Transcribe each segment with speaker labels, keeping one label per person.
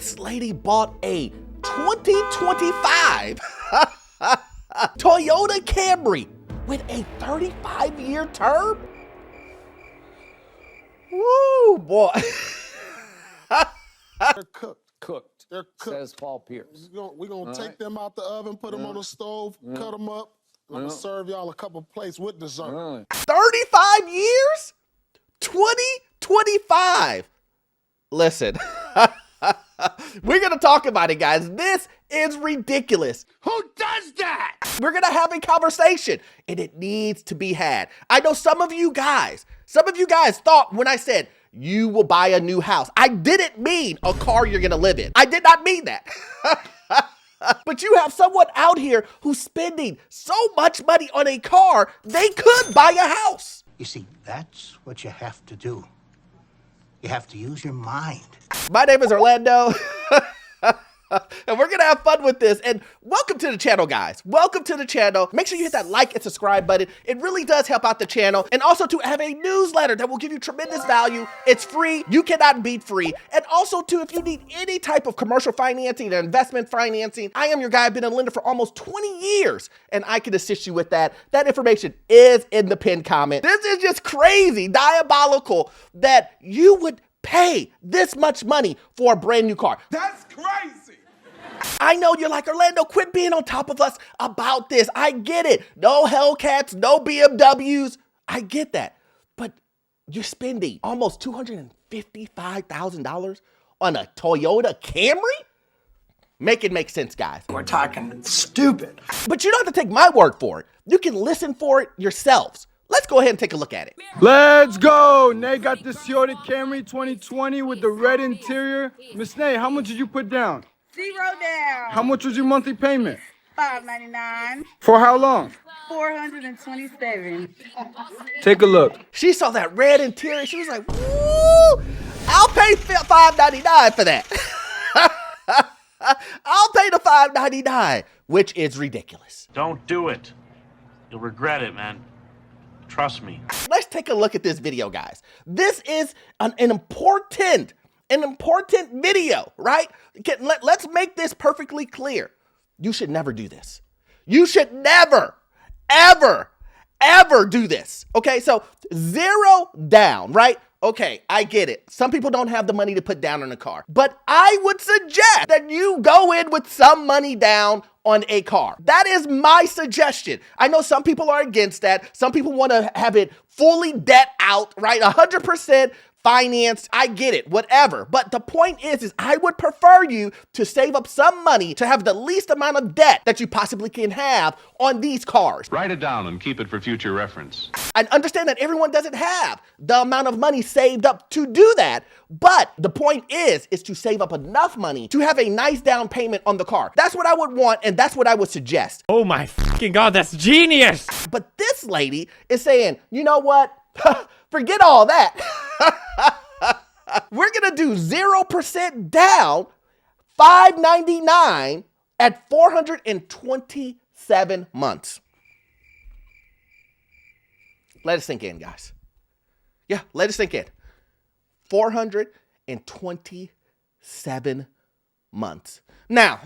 Speaker 1: This lady bought a 2025 Toyota Camry with a 35-year term. Woo, boy.
Speaker 2: They're cooked.
Speaker 3: Cooked.
Speaker 2: They're cooked.
Speaker 3: Says Paul Pierce.
Speaker 2: We're gonna take them out the oven, put them on the stove, cut them up. I'm gonna serve y'all a couple plates with dessert.
Speaker 1: 35 years? 2025. Listen, we're gonna talk about it, guys. This is ridiculous.
Speaker 4: Who does that?
Speaker 1: We're gonna have a conversation, and it needs to be had. I know some of you guys thought when I said you will buy a new house, I didn't mean a car you're gonna live in. I did not mean that. But you have someone out here who's spending so much money on a car, they could buy a house.
Speaker 4: You see, that's what you have to do. You have to use your mind.
Speaker 1: My name is Orlando. And we're gonna have fun with this. And welcome to the channel, guys. Welcome to the channel. Make sure you hit that like and subscribe button. It really does help out the channel. And also to have a newsletter that will give you tremendous value. It's free. You cannot beat free. And also too, if you need any type of commercial financing or investment financing, I am your guy. I've been a lender for almost 20 years and I can assist you with that. That information is in the pinned comment. This is just crazy, diabolical that you would pay this much money for a brand new car.
Speaker 2: That's crazy.
Speaker 1: I know you're like, Orlando, quit being on top of us about this. I get it. No Hellcats, no BMWs. I get that. But you're spending almost $255,000 on a Toyota Camry? Make it make sense, guys.
Speaker 5: We're talking stupid.
Speaker 1: But you don't have to take my word for it. You can listen for it yourselves. Let's go ahead and take a look at it.
Speaker 6: Let's go. Nay got this Toyota Camry 2020 with the red interior. Miss Nay, how much did you put down?
Speaker 7: $0 down.
Speaker 6: How much was your monthly payment?
Speaker 7: $5.99.
Speaker 6: For how long?
Speaker 7: $427.
Speaker 6: Take a look.
Speaker 1: She saw that red interior. She was like, woo, I'll pay $5.99 for that. I'll pay the $5.99, which is ridiculous.
Speaker 8: Don't do it. You'll regret it, man. Trust me.
Speaker 1: Let's take a look at this video, guys. This is an important video, right? Let's make this perfectly clear. You should never do this. You should never, ever, ever do this. Okay, so zero down, right? Okay, I get it. Some people don't have the money to put down on a car, but I would suggest that you go in with some money down on a car. That is my suggestion. I know some people are against that. Some people want to have it fully debt out, right? 100% financed. I get it, whatever. But the point is I would prefer you to save up some money to have the least amount of debt that you possibly can have on these cars.
Speaker 9: Write it down and keep it for future reference.
Speaker 1: I understand that everyone doesn't have the amount of money saved up to do that, but the point is to save up enough money to have a nice down payment on the car. That's what I would want, and that's what I would suggest.
Speaker 10: Oh my fucking God, that's genius!
Speaker 1: But this lady is saying, you know what? Forget all that. We're gonna do 0% down, $599 at 427 months. Let it sink in, guys. Yeah, let it sink in. 427 months. Now,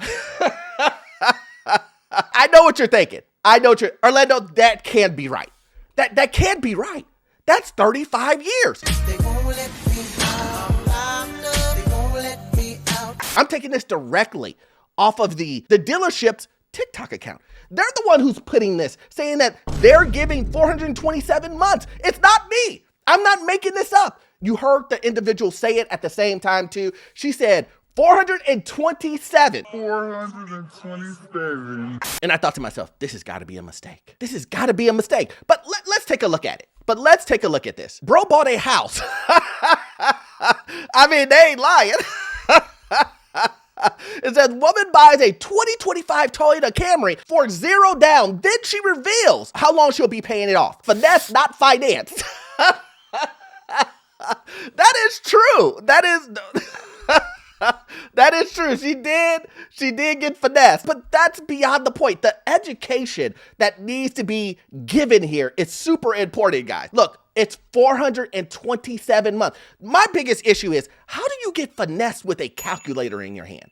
Speaker 1: I know what you're thinking. Orlando, that can't be right. That can't be right. That's 35 years. I'm taking this directly off of the dealership's TikTok account. They're the one who's putting this, saying that they're giving 427 months. It's not me. I'm not making this up. You heard the individual say it at the same time too. She said 427.
Speaker 6: 427.
Speaker 1: And I thought to myself, this has got to be a mistake. This has got to be a mistake. But let's take a look at it. Let's take a look at this. Bro bought a house. I mean, they ain't lying. It says, woman buys a 2025 Toyota Camry for $0 down. Then she reveals how long she'll be paying it off. Finesse, not finance. That is true. That is... That is true. She did get finessed, but that's beyond the point. The education that needs to be given here is super important, guys. Look, it's 427 months. My biggest issue is, how do you get finessed with a calculator in your hand?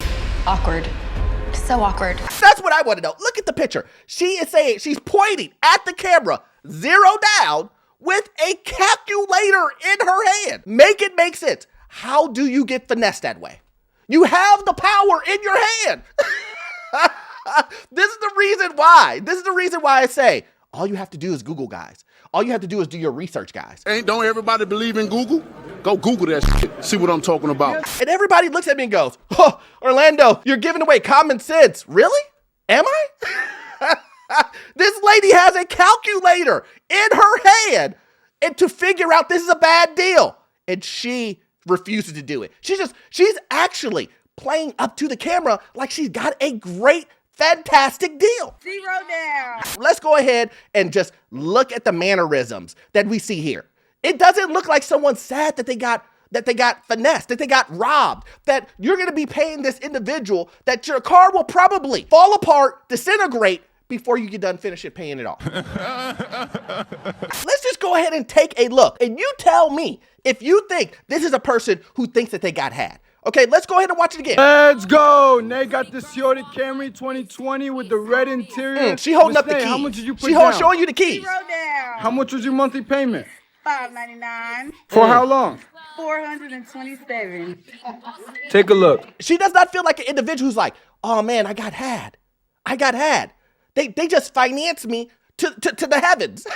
Speaker 3: Awkward. So awkward.
Speaker 1: That's what I want to know. Look at the picture. She is saying, she's pointing at the camera, zero down, with a calculator in her hand. Make it make sense. How do you get finessed that way? You have the power in your hand. This is the reason why. This is the reason why I say, all you have to do is Google, guys. All you have to do is do your research, guys.
Speaker 2: Don't everybody believe in Google? Go Google that shit. See what I'm talking about.
Speaker 1: And everybody looks at me and goes, oh, Orlando, you're giving away common sense. Really? Am I? This lady has a calculator in her hand and to figure out this is a bad deal. And she refuses to do it. She's actually playing up to the camera like she's got a great, fantastic deal.
Speaker 7: Zero down.
Speaker 1: Let's go ahead and just look at the mannerisms that we see here. It doesn't look like someone's sad that they got finessed, that they got robbed, that you're going to be paying this individual, that your car will probably fall apart, disintegrate before you get done finishing paying it off. Let's just go ahead and take a look. And you tell me if you think this is a person who thinks that they got had. Okay, let's go ahead and watch it again.
Speaker 6: Let's go. Nate got the Toyota Camry 2020 with the red interior.
Speaker 1: She holding up the
Speaker 6: Nate,
Speaker 1: keys.
Speaker 6: how much did you put down?
Speaker 1: Showing you the keys.
Speaker 7: Zero down.
Speaker 6: How much was your monthly payment?
Speaker 7: $5.99.
Speaker 6: For how long?
Speaker 7: 427.
Speaker 6: Take a look.
Speaker 1: She does not feel like an individual who's like, oh man, I got had. They just financed me to the heavens.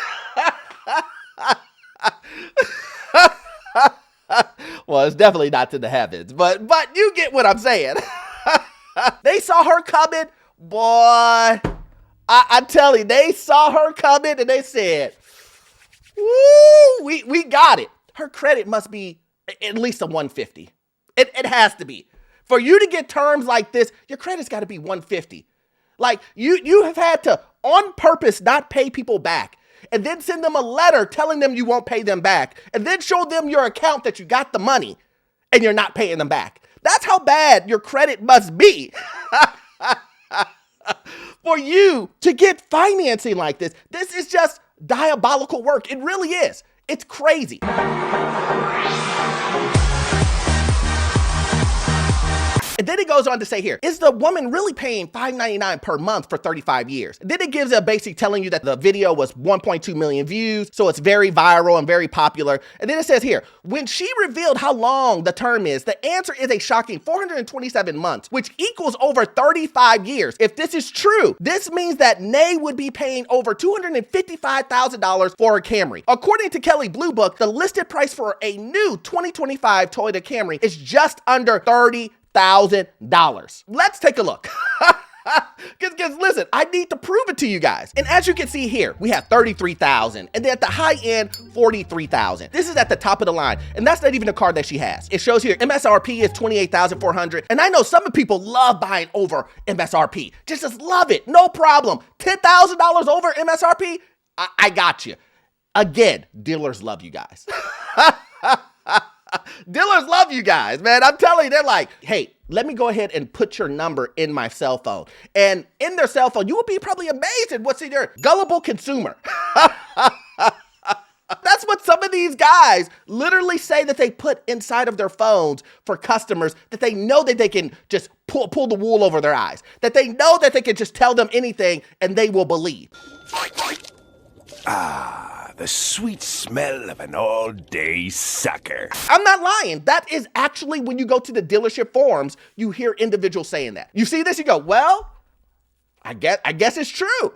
Speaker 1: Well, it's definitely not to the heavens, but you get what I'm saying. They saw her coming, boy. I tell you, they saw her coming and they said, woo, we got it. Her credit must be at least a 150. It has to be. For you to get terms like this, your credit's got to be 150. Like you have had to on purpose not pay people back and then send them a letter telling them you won't pay them back and then show them your account that you got the money and you're not paying them back. That's how bad your credit must be. For you to get financing like this is just diabolical work. It really is. It's crazy. And then it goes on to say here, is the woman really paying $5.99 per month for 35 years? Then it gives a basic telling you that the video was 1.2 million views, so it's very viral and very popular. And then it says here, when she revealed how long the term is, the answer is a shocking 427 months, which equals over 35 years. If this is true, this means that Nay would be paying over $255,000 for a Camry. According to Kelley Blue Book, the listed price for a new 2025 Toyota Camry is just under $30,000. Let's take a look. Because listen, I need to prove it to you guys. And as you can see here, we have 33,000, and then at the high end, 43,000. This is at the top of the line, and that's not even the car that she has. It shows here MSRP is 28,400, and I know some people love buying over MSRP. Just love it, no problem. $10,000 over MSRP, I got you. Again, dealers love you guys. Dealers love you guys, man. I'm telling you, they're like, hey, let me go ahead and put your number in my cell phone. And in their cell phone, you will be probably amazed at what's in their gullible consumer. That's what some of these guys literally say that they put inside of their phones for customers that they know that they can just pull the wool over their eyes, that they know that they can just tell them anything and they will believe.
Speaker 11: The sweet smell of an all-day sucker.
Speaker 1: I'm not lying. That is actually when you go to the dealership forums, you hear individuals saying that. You see this, you go, well, I guess it's true.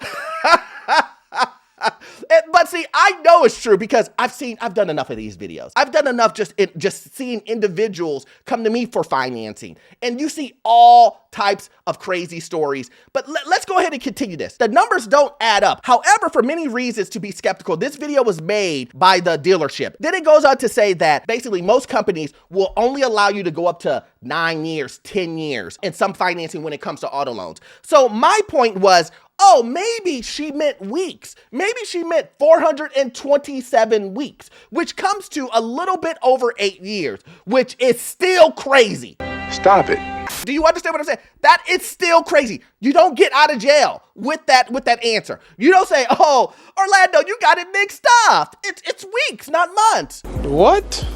Speaker 1: But see, I know it's true because I've done enough of these videos. I've done enough just seeing individuals come to me for financing. And you see all types of crazy stories. But let's go ahead and continue this. The numbers don't add up. However, for many reasons to be skeptical, this video was made by the dealership. Then it goes on to say that basically most companies will only allow you to go up to 9 years, 10 years, and some financing when it comes to auto loans. So my point was, oh, maybe she meant weeks. Maybe she meant 427 weeks, which comes to a little bit over 8 years, which is still crazy.
Speaker 11: Stop it.
Speaker 1: Do you understand what I'm saying? That is still crazy. You don't get out of jail with that answer. You don't say, oh, Orlando, you got it mixed up. It's weeks, not months.
Speaker 6: What?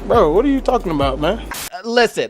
Speaker 6: Bro, what are you talking about, man?
Speaker 1: Listen.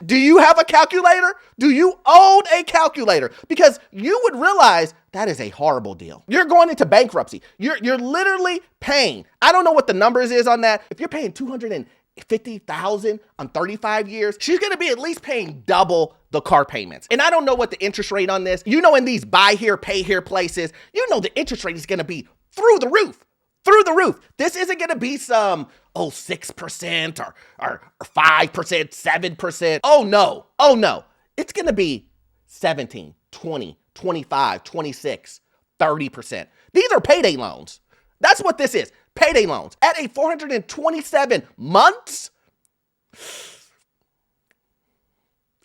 Speaker 1: Do you have a calculator? Do you own a calculator? Because you would realize that is a horrible deal. You're going into bankruptcy. You're literally paying. I don't know what the numbers is on that. If you're paying $250,000 on 35 years, she's gonna be at least paying double the car payments. And I don't know what the interest rate on this. You know, in these buy here, pay here places, you know the interest rate is gonna be through the roof. Through the roof. This isn't gonna be some, 6% or 5%, 7%. Oh no. It's gonna be 17, 20, 25, 26, 30%. These are payday loans. That's what this is. Payday loans. At a 427 months,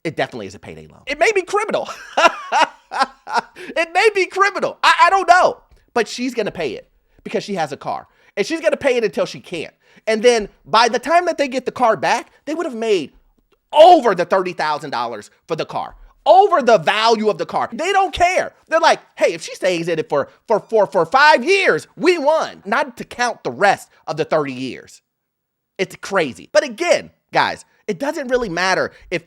Speaker 1: it definitely is a payday loan. It may be criminal. It may be criminal. I don't know. But she's gonna pay it because she has a car. And she's gonna pay it until she can't. And then by the time that they get the car back, they would have made over the $30,000 for the car. Over the value of the car. They don't care. They're like, hey, if she stays in it for 5 years, we won. Not to count the rest of the 30 years. It's crazy. But again, guys, it doesn't really matter if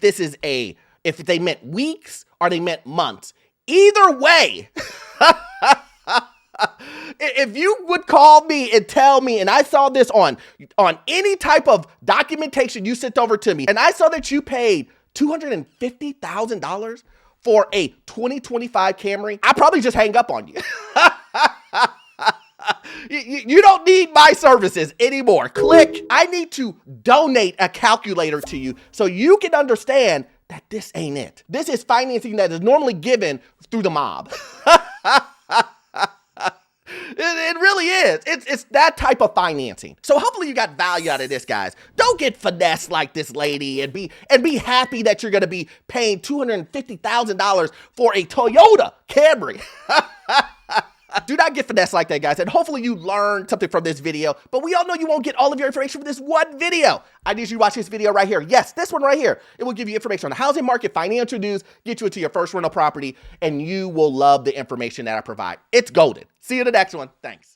Speaker 1: if they meant weeks or they meant months. Either way, if you would call me and tell me, and I saw this on any type of documentation you sent over to me, and I saw that you paid $250,000 for a 2025 Camry, I probably just hang up on you. You don't need my services anymore. Click. I need to donate a calculator to you so you can understand that this ain't it. This is financing that is normally given through the mob. It really is. It's that type of financing. So hopefully you got value out of this, guys. Don't get finessed like this lady and be happy that you're gonna be paying $250,000 for a Toyota Camry. Do not get finessed like that, guys. And hopefully you learned something from this video. But we all know you won't get all of your information from this one video. I need you to watch this video right here. Yes, this one right here. It will give you information on the housing market, financial news, get you into your first rental property, and you will love the information that I provide. It's golden. See you in the next one. Thanks.